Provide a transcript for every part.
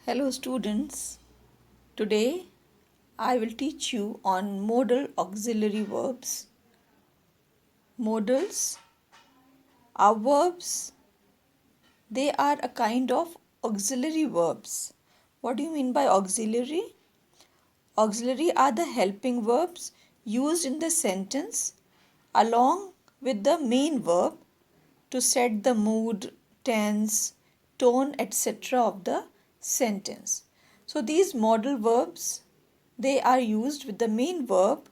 Hello students, today I will teach you on modal auxiliary verbs. Modals are verbs, they are a kind of auxiliary verbs. What do you mean by auxiliary? Auxiliary are the helping verbs used in the sentence along with the main verb to set the mood, tense, tone, etc. of the sentence. So these modal verbs, they are used with the main verb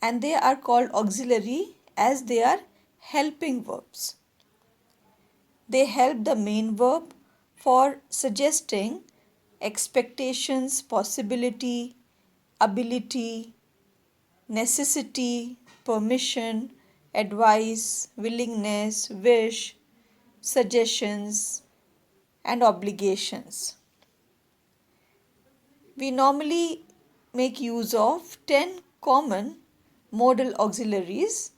and they are called auxiliary as they are helping verbs. They help the main verb for suggesting expectations, possibility, ability, necessity, permission, advice, willingness, wish, suggestions, and obligations. We normally make use of 10 common modal auxiliaries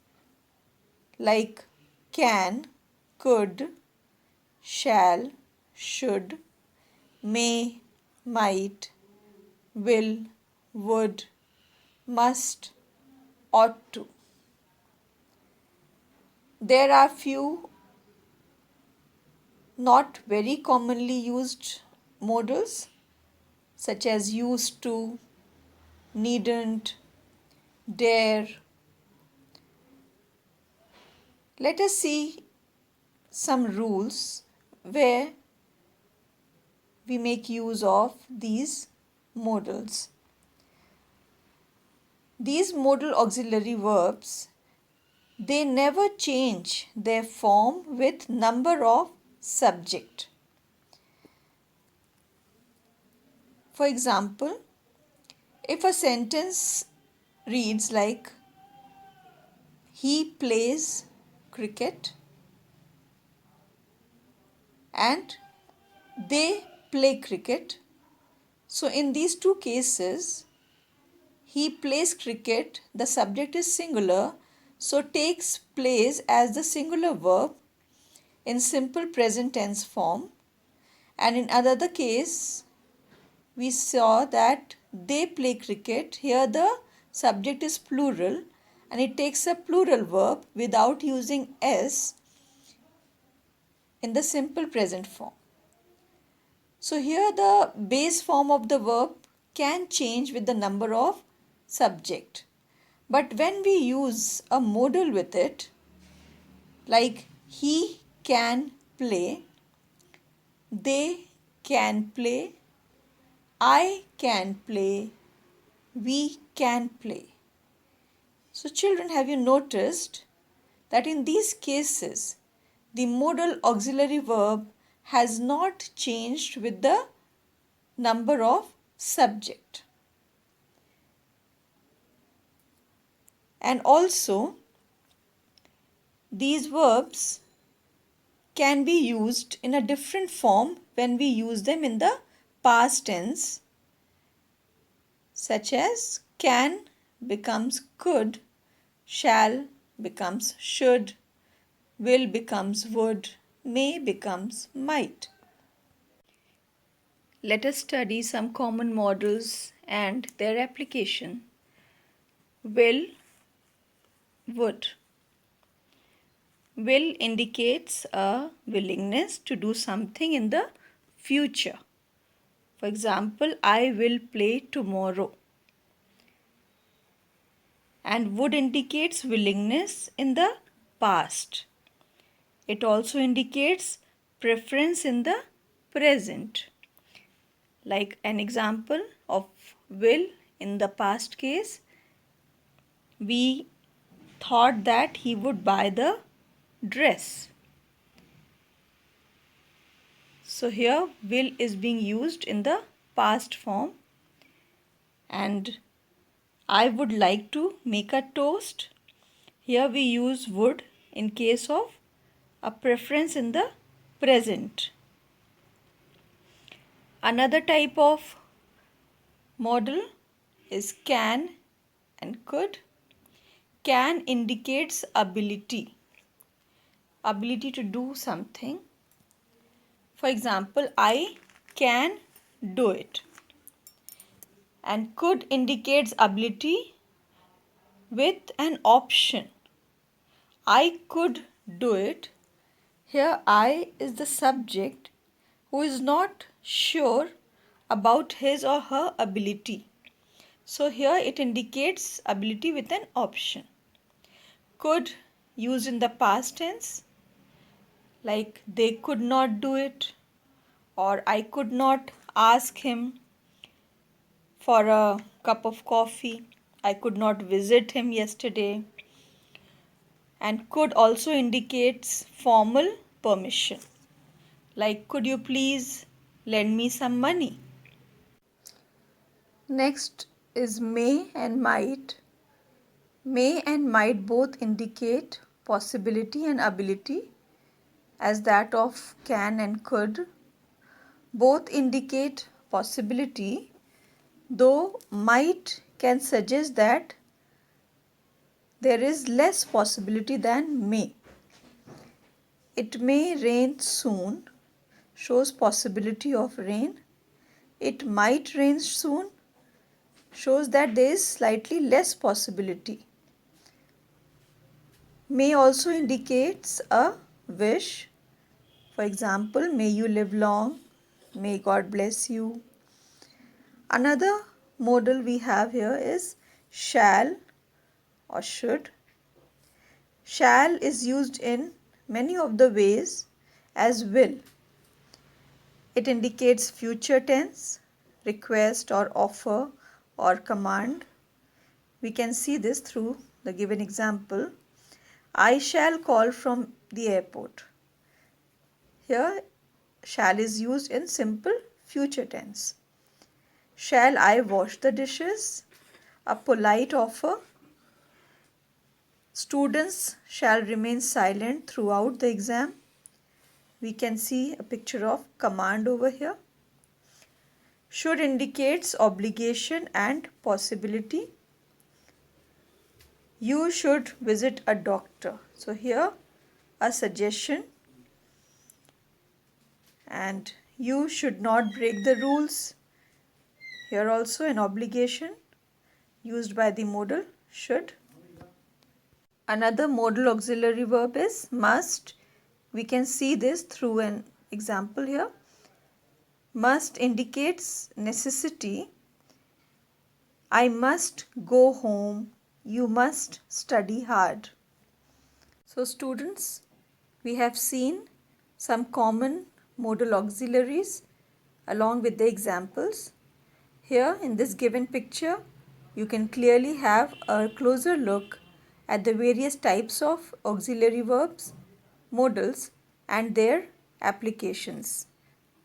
like can, could, shall, should, may, might, will, would, must, ought to. There are few not very commonly used modals such as used to, needn't, dare. Let us see some rules where we make use of these modals. These modal auxiliary verbs, they never change their form with number of subject. For example, if a sentence reads like he plays cricket and they play cricket. So in these two cases, he plays cricket, the subject is singular, so takes plays as the singular verb in simple present tense form. And in another case, we saw that they play cricket. Here the subject is plural and it takes a plural verb without using s in the simple present form. So here the base form of the verb can change with the number of subject. But when we use a modal with it, like he can play, they can play, I can play, we can play. So children, have you noticed that in these cases, the modal auxiliary verb has not changed with the number of subject. And also, these verbs can be used in a different form when we use them in the past tense, such as can becomes could, shall becomes should, will becomes would, may becomes might. Let us study some common modals and their application. Will, would. Will indicates a willingness to do something in the future. For example, I will play tomorrow. And would indicates willingness in the past. It also indicates preference in the present. Like an example of will in the past case, we thought that he would buy the dress. So here will is being used in the past form. And I would like to make a toast. Here we use would in case of a preference in the present. Another type of modal is can and could. Can indicates ability to do something. For example, I can do it. And could indicates ability with an option. I could do it. Here I is the subject who is not sure about his or her ability. So here it indicates ability with an option. Could used in the past tense, like they could not do it, or I could not ask him for a cup of coffee. I could not visit him yesterday. And could also indicates formal permission, like could you please lend me some money. Next is may and might. May and might both indicate possibility and ability as that of can and could. Both indicate possibility, though might can suggest that there is less possibility than may. It may rain soon shows possibility of rain. It might rain soon shows that there is slightly less possibility. May also indicates a wish. For example, may you live long, may God bless you. Another modal we have here is shall or should. Shall is used in many of the ways as will. It indicates future tense, request or offer or command. We can see this through the given example. I shall call from the airport. Here, shall is used in simple future tense. Shall I wash the dishes? A polite offer. Students shall remain silent throughout the exam. We can see a picture of command over here. Should indicates obligation and possibility. You should visit a doctor. So here a suggestion, and you should not break the rules. Here also an obligation used by the modal should. Another modal auxiliary verb is must. We can see this through an example here. Must indicates necessity. I must go home. You must study hard. So students, we have seen some common modal auxiliaries along with the examples. Here in this given picture, you can clearly have a closer look at the various types of auxiliary verbs, modals and their applications.